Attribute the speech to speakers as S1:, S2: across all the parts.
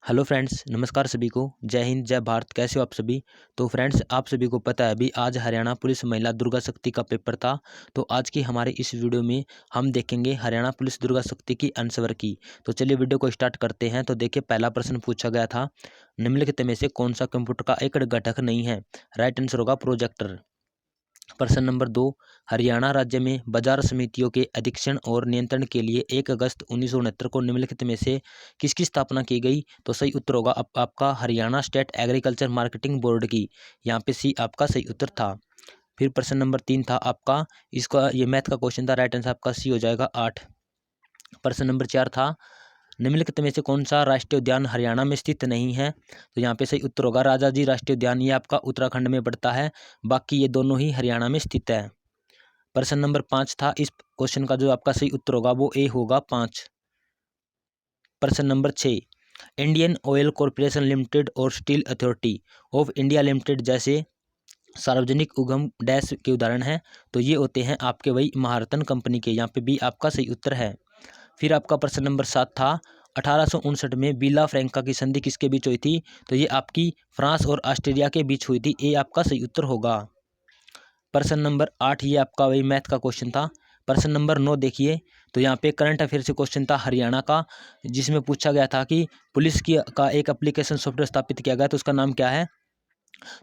S1: Hello friends, नमस्कार सभी को। जय हिंद, जय भारत। कैसे हो आप सभी। तो फ्रेंड्स, आप सभी को पता है अभी आज हरियाणा पुलिस महिला दुर्गा शक्ति का पेपर था। तो आज की हमारे इस वीडियो में हम देखेंगे हरियाणा पुलिस दुर्गा शक्ति की आंसर की। तो चलिए वीडियो को स्टार्ट करते हैं। तो देखिए, पहला प्रश्न पूछा गया था, निम्नलिखित में से कौन सा कंप्यूटर का एक घटक नहीं है। राइट आंसर होगा प्रोजेक्टर। प्रश्न नंबर 2, हरियाणा राज्य में बाजार समितियों के अधीक्षण और नियंत्रण के लिए 1 अगस्त 1969 को निम्नलिखित में से किसकी स्थापना की गई। तो सही उत्तर होगा आपका Haryana state agriculture marketing board की। यहाँ पे सी आपका सही उत्तर था। फिर प्रश्न नंबर 3 था आपका, इसका ये मैथ का क्वेश्चन था। राइट आंसर आपका सी हो जाएगा 8। प्रश्न नंबर 4 था, निम्नलिखित में से कौन सा राष्ट्रीय उद्यान हरियाणा में स्थित नहीं है। तो यहाँ पे सही उत्तर होगा राजा जी राष्ट्रीय उद्यान। ये आपका उत्तराखंड में पड़ता है, बाकी ये दोनों ही हरियाणा में स्थित है। प्रश्न नंबर 5 था, इस क्वेश्चन का जो आपका सही उत्तर होगा वो ए होगा 5। प्रश्न number 6, Indian Oil Corporation Limited और Steel Authority of India Limited जैसे सार्वजनिक उद्यम डैश के उदाहरण हैं। तो ये होते हैं आपके वही महारत्न कंपनी के। यहाँ पे भी आपका सही उत्तर है। फिर आपका प्रश्न नंबर 7 था, 1859 में बिला फ्रैंका की संधि किसके बीच हुई थी। तो ये आपकी फ्रांस और ऑस्ट्रेलिया के बीच हुई थी। ये आपका सही उत्तर होगा। प्रश्न नंबर 8, ये आपका वही मैथ का क्वेश्चन था। प्रश्न नंबर 9 देखिए, तो यहाँ पे करंट अफेयर से क्वेश्चन था हरियाणा का, जिसमें पूछा गया था कि पुलिस की का एक एप्लीकेशन सॉफ्टवेयर स्थापित किया गया, तो उसका नाम क्या है।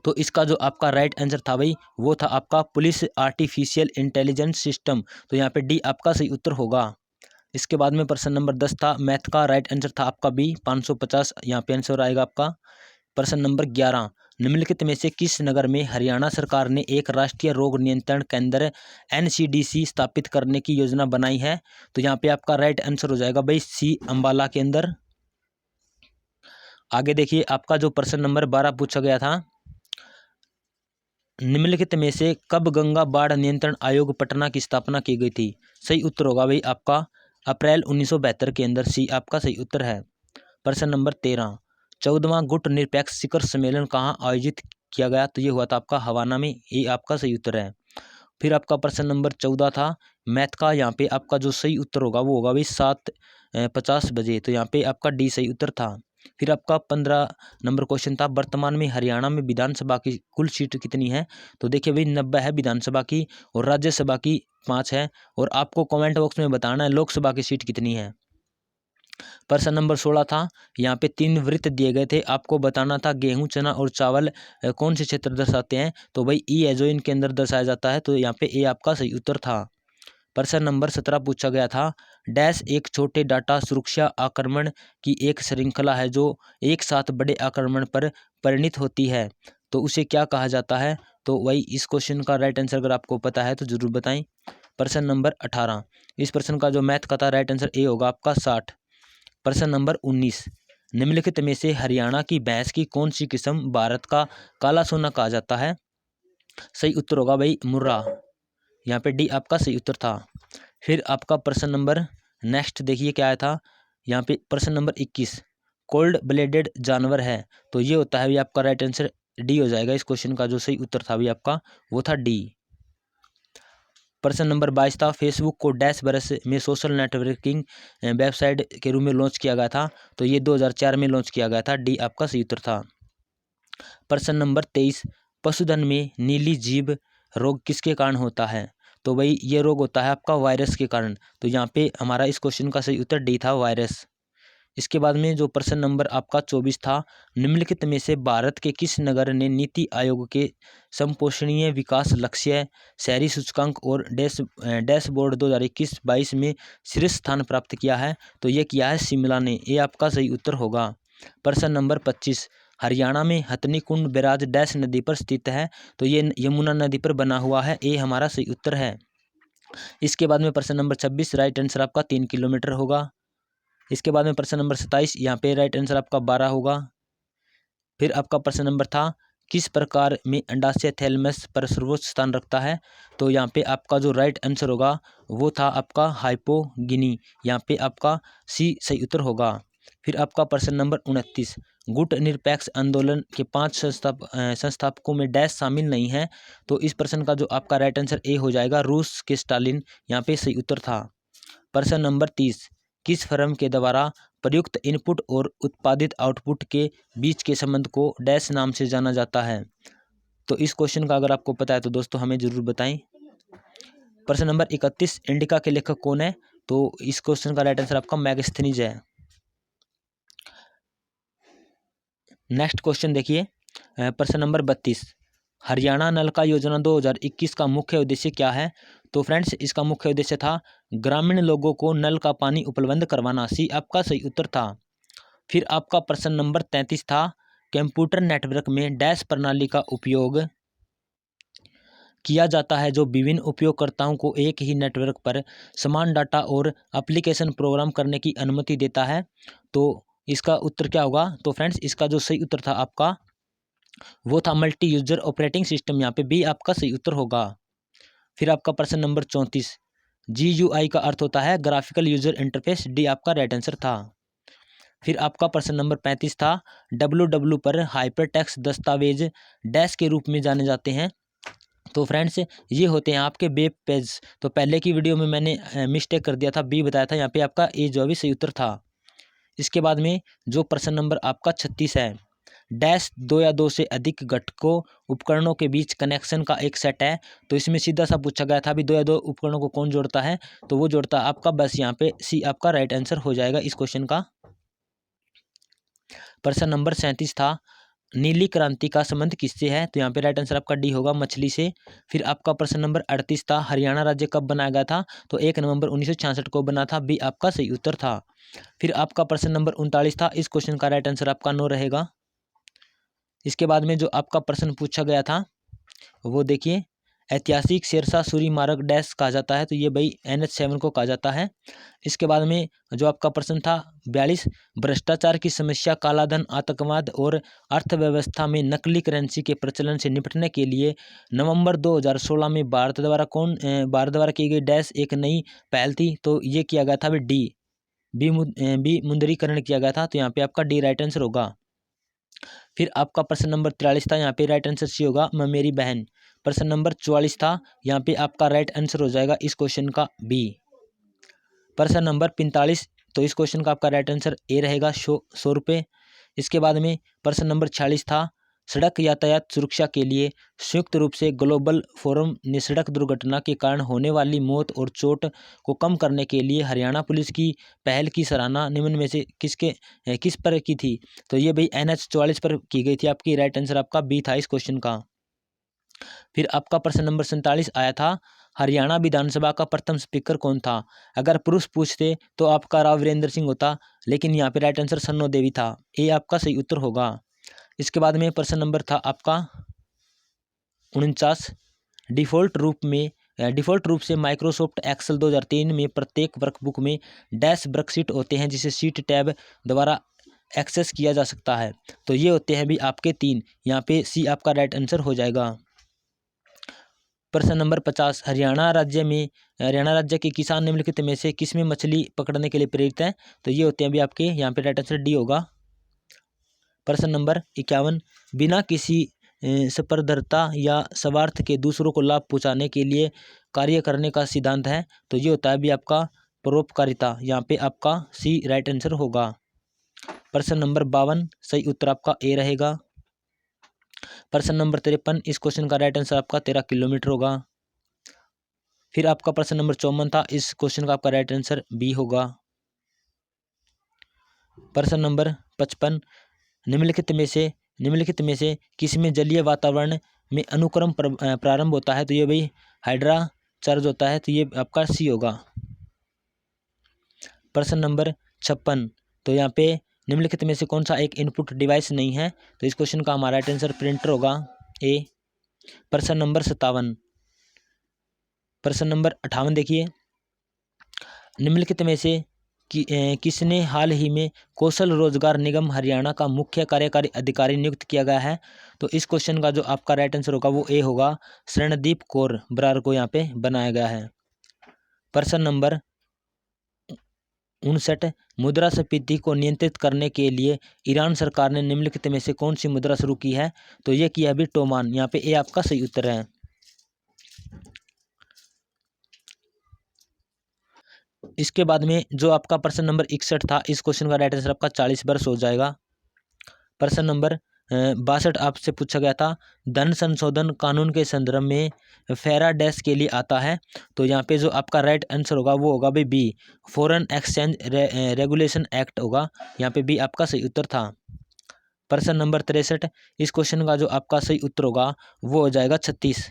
S1: तो इसका जो आपका राइट आंसर था भाई वो था आपका पुलिस आर्टिफिशियल इंटेलिजेंस सिस्टम। तो यहाँ पे डी आपका सही उत्तर होगा। इसके बाद में प्रश्न नंबर 10 था मैथ का। राइट आंसर था आपका बी 550। यहाँ पे आंसर आएगा आपका। प्रश्न नंबर 11, निम्नलिखित में से किस नगर में हरियाणा सरकार ने एक राष्ट्रीय रोग नियंत्रण केंद्र एनसीडीसी स्थापित करने की योजना बनाई है। तो यहाँ पे आपका राइट आंसर हो जाएगा भाई सी अंबाला के अंदर। आगे देखिए, आपका जो प्रश्न नंबर 12 पूछा गया था, निम्नलिखित में से कब गंगा बाढ़ नियंत्रण आयोग पटना की स्थापना की गई थी। सही उत्तर होगा भाई आपका अप्रैल 1972 के अंदर। सी आपका सही उत्तर है। प्रश्न नंबर 13, 14वां गुट निरपेक्ष शिखर सम्मेलन कहाँ आयोजित किया गया। तो ये हुआ था आपका हवाना में। ये आपका सही उत्तर है। फिर आपका प्रश्न नंबर 14 था मैथ का। यहाँ पे आपका जो सही उत्तर होगा वो होगा भाई 7:50 बजे। तो यहाँ पे आपका डी सही उत्तर था। फिर आपका 15 नंबर क्वेश्चन था, वर्तमान में हरियाणा में विधानसभा की कुल सीट कितनी है। तो देखिए भाई 90 है विधानसभा की, और राज्यसभा की 5 है। और आपको कमेंट बॉक्स में बताना है लोकसभा की सीट कितनी है। प्रश्न नंबर 16 था, यहाँ पे 3 वृत्त दिए गए थे, आपको बताना था गेहूं, चना और चावल कौन से क्षेत्र दर्शाते हैं। तो भाई ई है जो इनके अंदर दर्शाया जाता है। तो यहाँ पे ए आपका सही उत्तर था। प्रश्न नंबर 17 पूछा गया था, डैश एक छोटे डाटा सुरक्षा आक्रमण की एक श्रृंखला है जो एक साथ बड़े आक्रमण पर परिणित होती है। तो उसे क्या कहा जाता है। तो वही इस क्वेश्चन का राइट आंसर अगर आपको पता है तो जरूर बताएं। प्रश्न नंबर 18, इस प्रश्न का जो मैथ का था राइट आंसर ए होगा आपका 60। प्रश्न नंबर 19, निम्नलिखित में से हरियाणा की भैंस की कौन सी किस्म भारत का काला सोना कहा जाता है। सही उत्तर होगा भाई मुर्रा। यहाँ पे डी आपका सही उत्तर था। फिर आपका प्रश्न नंबर नेक्स्ट देखिए क्या आया था। यहाँ पे प्रश्न नंबर 21, कोल्ड ब्लेडेड जानवर है। तो ये होता है भी आपका राइट आंसर डी हो जाएगा। इस क्वेश्चन का जो सही उत्तर था भी आपका वो था डी। प्रश्न नंबर 22 था, फेसबुक को डैश बरस में सोशल नेटवर्किंग वेबसाइट के रूप में लॉन्च किया गया था। तो ये 2004 में लॉन्च किया गया था। डी आपका सही उत्तर था। प्रश्न नंबर 23, पशुधन में नीली जीभ रोग किसके कारण होता है। तो भाई ये रोग होता है आपका वायरस के कारण। तो यहाँ पे हमारा इस क्वेश्चन का सही उत्तर डी था वायरस। इसके बाद में जो प्रश्न नंबर आपका 24 था, निम्नलिखित में से भारत के किस नगर ने नीति आयोग के संपोषणीय विकास लक्ष्य शहरी सूचकांक और डैशबोर्ड 2021-22 में शीर्ष स्थान प्राप्त किया है। तो ये किया है शिमला ने। ये आपका सही उत्तर होगा। प्रश्न नंबर 25, हरियाणा में हथनी कुंड बैराज डैश नदी पर स्थित है। तो ये यमुना नदी पर बना हुआ है। ये हमारा सही उत्तर है। इसके बाद में प्रश्न नंबर 26, राइट आंसर आपका 3 किलोमीटर होगा। इसके बाद में प्रश्न नंबर 27, यहाँ पे राइट आंसर आपका 12 होगा। फिर आपका प्रश्न नंबर था, किस प्रकार में अंडाशय थैलेमस पर सर्वोच्च स्थान रखता है। तो यहाँ पे आपका जो राइट आंसर होगा वो था आपका हाइपोगिनी। यहाँ पे आपका सी सही उत्तर होगा। फिर आपका प्रश्न नंबर 29, गुट निरपेक्ष आंदोलन के 5 संस्थापकों में डैश शामिल नहीं है। तो इस प्रश्न का जो आपका राइट आंसर ए हो जाएगा रूस के स्टालिन। यहाँ पे सही उत्तर था। प्रश्न नंबर 30, किस फर्म के द्वारा प्रयुक्त इनपुट और उत्पादित आउटपुट के बीच के संबंध को डैश नाम से जाना जाता है? तो इस क्वेश्चन का अगर आपको पता है तो दोस्तों हमें जरूर बताएं। प्रश्न नंबर 31, इंडिका के लेखक कौन है? तो इस क्वेश्चन का राइट आंसर आपका मैगस्थनीज है। नेक्स्ट क्वेश्चन देखिए, प्रश्न नंबर 32, हरियाणा नलका योजना 2021 का मुख्य उद्देश्य क्या है? तो फ्रेंड्स इसका मुख्य उद्देश्य था ग्रामीण लोगों को नल का पानी उपलब्ध करवाना। सी आपका सही उत्तर था। फिर आपका प्रश्न नंबर 33 था, कंप्यूटर नेटवर्क में डैश प्रणाली का उपयोग किया जाता है जो विभिन्न उपयोगकर्ताओं को एक ही नेटवर्क पर समान डाटा और एप्लीकेशन प्रोग्राम करने की अनुमति देता है। तो इसका उत्तर क्या होगा? तो फ्रेंड्स इसका जो सही उत्तर था आपका वो था मल्टी यूजर ऑपरेटिंग सिस्टम। यहाँ पे बी आपका सही उत्तर होगा। फिर आपका प्रश्न नंबर 34, GUI का अर्थ होता है ग्राफिकल यूजर इंटरफेस। डी आपका राइट आंसर था। फिर आपका प्रश्न नंबर 35 था, WW पर हाइपरटेक्स्ट दस्तावेज डैश के रूप में जाने जाते हैं। तो फ्रेंड्स ये होते हैं आपके वेब पेज। तो पहले की वीडियो में मैंने मिस्टेक कर दिया था, बी बताया था, यहाँ पे आपका ए जो भी सही उत्तर था। इसके बाद में जो प्रश्न नंबर आपका 36 है, डैश 2 या 2 से अधिक घटकों उपकरणों के बीच कनेक्शन का एक सेट है। तो इसमें सीधा सा पूछा गया था भी 2 या 2 उपकरणों को कौन जोड़ता है? तो वो जोड़ता है आपका बस, यहाँ पे सी आपका राइट आंसर हो जाएगा इस क्वेश्चन का। प्रश्न नंबर 37 था, नीली क्रांति का संबंध किससे है? तो यहाँ पे राइट आंसर आपका डी होगा, मछली से। फिर आपका प्रश्न नंबर 38 था, हरियाणा राज्य कब बनाया गया था? तो 1 नवंबर 1966 को बना था। बी आपका सही उत्तर था। फिर आपका प्रश्न नंबर 39 था, इस क्वेश्चन का राइट आंसर आपका नो रहेगा। इसके बाद में जो आपका प्रश्न पूछा गया था वो देखिए, ऐतिहासिक शेरशाह सूरी मार्ग डैश कहा जाता है? तो ये भाई NH7 को कहा जाता है। इसके बाद में जो आपका प्रश्न था 42, भ्रष्टाचार की समस्या, कालाधन, आतंकवाद और अर्थव्यवस्था में नकली करेंसी के प्रचलन से निपटने के लिए नवंबर 2016 में भारत द्वारा की गई डैश एक नई पहल थी। तो ये किया गया था बी मुद्रीकरण किया गया था। तो यहाँ पे आपका डी राइट आंसर होगा। फिर आपका प्रश्न नंबर 43 था, यहाँ पे राइट आंसर सी होगा, मेरी बहन। प्रश्न नंबर 44 था, यहाँ पे आपका राइट आंसर हो जाएगा इस क्वेश्चन का बी। प्रश्न नंबर 45, तो इस क्वेश्चन का आपका राइट आंसर ए रहेगा, 100 रुपये। इसके बाद में प्रश्न नंबर 46 था, सड़क यातायात सुरक्षा के लिए संयुक्त रूप से ग्लोबल फोरम ने सड़क दुर्घटना के कारण होने वाली मौत और चोट को कम करने के लिए हरियाणा पुलिस की पहल की सराहना निम्न में से किस पर की थी? तो ये भाई NH44 पर की गई थी। आपकी राइट आंसर आपका बी था इस क्वेश्चन का। फिर आपका प्रश्न नंबर 47 आया था, हरियाणा विधानसभा का प्रथम स्पीकर कौन था? अगर पुरुष पूछते तो आपका राव वीरेंद्र सिंह होता, लेकिन यहाँ पे राइट आंसर सन्नो देवी था। ए आपका सही उत्तर होगा। इसके बाद में प्रश्न नंबर था आपका 49, डिफ़ॉल्ट रूप से माइक्रोसॉफ्ट एक्सेल 2003 में प्रत्येक वर्कबुक में डैश वर्कशीट होते हैं जिसे शीट टैब द्वारा एक्सेस किया जा सकता है। तो ये होते हैं भी आपके 3, यहाँ पे सी आपका राइट आंसर हो जाएगा। प्रश्न नंबर 50, हरियाणा राज्य के किसान निम्नलिखित में से किसमें मछली पकड़ने के लिए प्रेरित हैं? तो ये होते हैं भी आपके, यहाँ पे राइट आंसर डी होगा। प्रश्न नंबर 51, बिना किसी स्पर्धरता या स्वार्थ के दूसरों को लाभ पहुंचाने के लिए कार्य करने का सिद्धांत है? तो ये होता है भी आपका परोपकारिता। यहाँ पे आपका सी राइट आंसर होगा। प्रश्न नंबर 52, सही उत्तर आपका ए रहेगा। प्रश्न नंबर 53, इस क्वेश्चन का राइट आंसर आपका 13 किलोमीटर होगा। फिर आपका प्रश्न नंबर 54 था, इस क्वेश्चन का आपका राइट आंसर बी होगा। प्रश्न नंबर 55, निम्नलिखित में से किसमें जलीय वातावरण में अनुक्रम प्रारंभ होता है? तो ये भाई हाइड्रा चार्ज होता है। तो ये आपका सी होगा। प्रश्न नंबर 56, तो यहाँ पे निम्नलिखित में से कौन सा एक इनपुट डिवाइस नहीं है? तो इस क्वेश्चन का हमारा राइट आंसर प्रिंटर होगा, ए। प्रश्न नंबर 57, प्रश्न नंबर 58 देखिए, निम्नलिखित में से किसने हाल ही में कौशल रोजगार निगम हरियाणा का मुख्य कार्यकारी अधिकारी नियुक्त किया गया है? तो इस क्वेश्चन का जो आपका राइट आंसर होगा वो ए होगा, शरणदीप कौर बरार को यहाँ पे बनाया गया है। प्रश्न नंबर 59, मुद्रास्फीति को नियंत्रित करने के लिए ईरान सरकार ने निम्नलिखित में से कौन सी मुद्रा शुरू की है? तो ये किया भी टोमान। यहाँ पे ए आपका सही उत्तर है। इसके बाद में जो आपका प्रश्न नंबर 61 था, इस क्वेश्चन का राइट आंसर आपका 40 वर्ष हो जाएगा। प्रश्न नंबर 62 आपसे पूछा गया था, धन संशोधन कानून के संदर्भ में फेरा डैश के लिए आता है। तो यहाँ पे जो आपका राइट आंसर होगा वो होगा भाई B, foreign exchange regulation act होगा। यहाँ पे बी आपका सही उत्तर था। प्रश्न नंबर 63, इस क्वेश्चन का जो आपका सही उत्तर होगा वो हो जाएगा 36।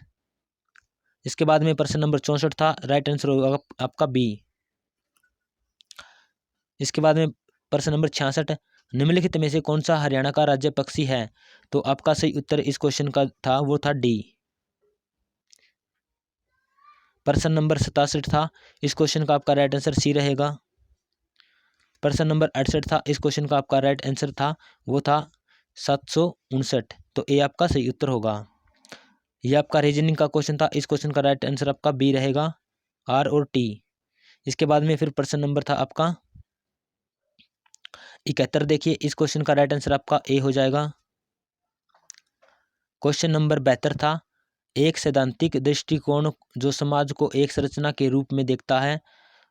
S1: इसके बाद में प्रश्न नंबर 64 था, राइट आंसर होगा आपका बी। इसके बाद में प्रश्न नंबर 66, निम्नलिखित में से कौन सा हरियाणा का राज्य पक्षी है। तो आपका सही उत्तर इस क्वेश्चन का था वो था डी। प्रश्न नंबर 67 था, इस क्वेश्चन का आपका राइट आंसर सी रहेगा। प्रश्न नंबर 68 था, इस क्वेश्चन का आपका राइट आंसर था वो था 759। तो ए आपका सही उत्तर होगा। यह आपका रीजनिंग का क्वेश्चन था, इस क्वेश्चन का राइट आंसर आपका बी रहेगा, आर और टी। इसके बाद में फिर प्रश्न नंबर था आपका 71। देखिए इस क्वेश्चन का राइट आंसर आपका ए हो जाएगा। क्वेश्चन नंबर 72 था, एक सैद्धांतिक दृष्टिकोण जो समाज को एक संरचना के रूप में देखता है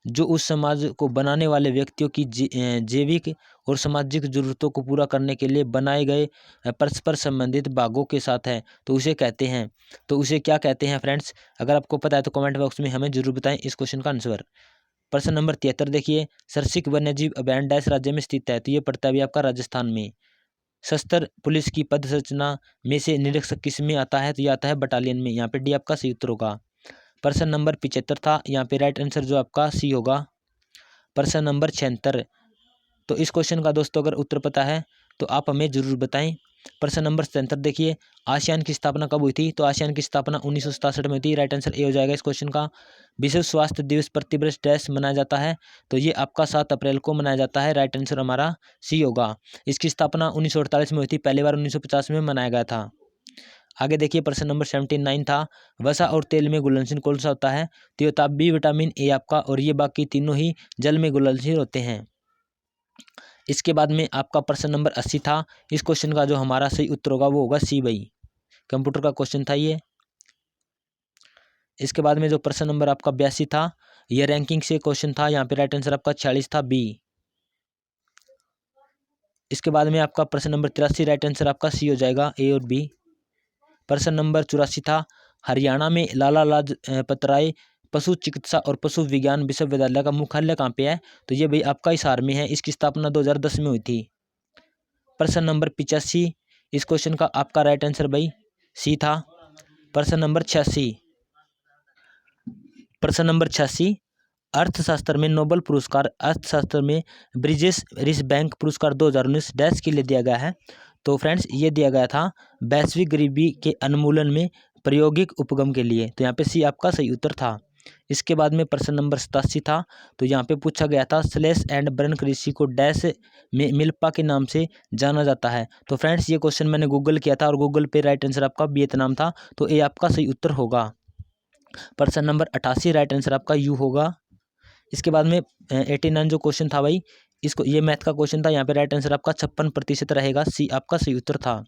S1: जो उस समाज को बनाने वाले व्यक्तियों की जैविक और सामाजिक जरूरतों को पूरा करने के लिए बनाए गए परस्पर संबंधित भागों के साथ है, तो उसे कहते हैं। तो उसे क्या कहते हैं फ्रेंड्स, अगर आपको पता है तो कमेंट बॉक्स में हमें जरूर बताएं इस क्वेश्चन का आंसर। प्रश्न नंबर 73 देखिए, सरसिक वन्यजीव अभयारण्य डैश राज्य में स्थित है। तो ये पड़ता है आपका राजस्थान में। सशस्त्र पुलिस की पद संरचना में से निरीक्षक किस में आता है। तो ये आता है बटालियन में। यहाँ पे डी आपका सही उत्तर होगा। प्रश्न नंबर 75 था, यहाँ पे राइट आंसर जो आपका सी होगा। प्रश्न नंबर 76, तो इस क्वेश्चन का दोस्तों अगर उत्तर पता है तो आप हमें जरूर बताएं। प्रश्न नंबर 77 देखिए, आसियान की स्थापना कब हुई थी। तो आसियान की स्थापना 1967 में हुई थी। राइट आंसर ए हो जाएगा इस क्वेश्चन का। विश्व स्वास्थ्य दिवस प्रतिवर्ष डैश मनाया जाता है। तो ये आपका 7 अप्रैल को मनाया जाता है। राइट आंसर हमारा सी होगा। इसकी स्थापना 1948 में हुई थी, पहली बार 1950 में मनाया गया था। आगे देखिए प्रश्न नंबर 79 था, वसा और तेल में घुलनशील कौन सा होता है। तो ये होता है बी विटामिन ए आपका, और ये बाकी तीनों ही जल में घुलनशील होते हैं। इसके बाद में आपका प्रश्न नंबर 80 था, इस क्वेश्चन का जो हमारा सही उत्तर होगा वो होगा सी भाई, कंप्यूटर का क्वेश्चन था ये। इसके बाद में जो प्रश्न नंबर आपका 82 था, यह रैंकिंग से क्वेश्चन था। यहाँ पे राइट आंसर आपका 46 था, बी। इसके बाद में आपका प्रश्न नंबर 83, राइट आंसर आपका सी हो जाएगा, ए और बी। प्रश्न नंबर 84 था, हरियाणा में लाला लाजपत राय पशु चिकित्सा और पशु विज्ञान विश्वविद्यालय का मुख्यालय कहाँ पे है। तो ये भाई आपका हिसार में है। इसकी स्थापना 2010 में हुई थी। प्रश्न नंबर 85, इस क्वेश्चन का आपका राइट आंसर भाई सी था। प्रश्न नंबर 86, प्रश्न नंबर 86, अर्थशास्त्र में नोबेल पुरस्कार अर्थशास्त्र में ब्रिजेश रिसबैंक पुरस्कार 2019 डैश के लिए दिया गया है। तो फ्रेंड्स ये दिया गया था वैश्विक गरीबी के उन्मूलन में प्रायोगिक उपगम के लिए। तो यहाँ पे सी आपका सही उत्तर था। इसके बाद में प्रश्न नंबर 87 था, तो यहाँ पे पूछा गया था स्लैश एंड बर्न कृषि को डैश में मिल्पा के नाम से जाना जाता है। तो फ्रेंड्स ये क्वेश्चन मैंने गूगल किया था और गूगल पे राइट आंसर आपका वियतनाम था। तो ये आपका सही उत्तर होगा। प्रश्न नंबर 88, राइट आंसर आपका यू होगा। इसके बाद में 89 जो क्वेश्चन था भाई, इसको ये मैथ का क्वेश्चन था। यहाँ पे राइट आंसर आपका 56% रहेगा, सी आपका सही उत्तर था।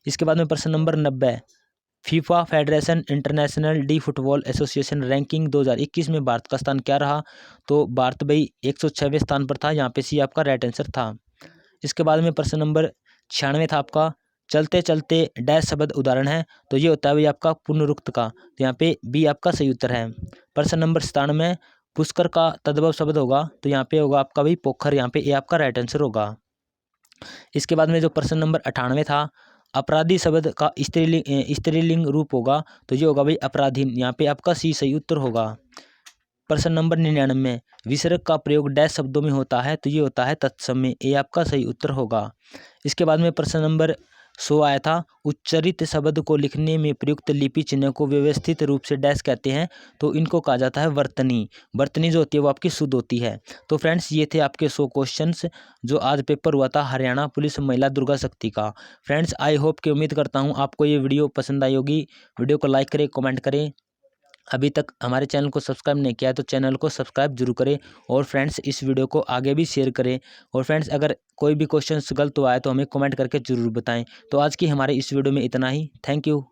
S1: इसके बाद में प्रश्न number 90, FIFA federation international D football association ranking 2021 में भारत का स्थान क्या रहा। तो भारत भाई 106वें स्थान पर था। यहाँ पे सी आपका राइट आंसर था। इसके बाद में प्रश्न नंबर 96 था आपका, चलते चलते डैश शब्द उदाहरण है। तो ये होता है भाई आपका पुनरुक्त का। तो यहाँ पे बी आपका सही उत्तर है। प्रश्न नंबर 97, पुष्कर का तद्भव शब्द होगा। तो यहाँ पे होगा आपका भाई पोखर। यहाँ पे ए आपका राइट आंसर होगा। इसके बाद में जो प्रश्न नंबर 98 था, अपराधी शब्द का स्त्रीलिंग रूप होगा। तो ये होगा भाई अपराधीन। यहाँ पे आपका सी सही उत्तर होगा। प्रश्न नंबर 99, विसर्ग का प्रयोग डैश शब्दों में होता है। तो ये होता है तत्समय। ए आपका सही उत्तर होगा। इसके बाद में प्रश्न नंबर 100 आया था, उच्चरित शब्द को लिखने में प्रयुक्त लिपि चिन्ह को व्यवस्थित रूप से डैश कहते हैं। तो इनको कहा जाता है वर्तनी। वर्तनी जो होती है वो आपकी शुद्ध होती है। तो फ्रेंड्स ये थे आपके 100 क्वेश्चंस जो आज पेपर हुआ था हरियाणा पुलिस महिला दुर्गा शक्ति का। फ्रेंड्स आई होप कि उम्मीद करता हूँ आपको ये वीडियो पसंद आई होगी। वीडियो को लाइक करें, कमेंट करें। अभी तक हमारे चैनल को सब्सक्राइब नहीं किया है तो चैनल को सब्सक्राइब जरूर करें। और फ्रेंड्स इस वीडियो को आगे भी शेयर करें। और फ्रेंड्स अगर कोई भी क्वेश्चन गलत हुआ है तो हमें कमेंट करके ज़रूर बताएं। तो आज की हमारे इस वीडियो में इतना ही। Thank you.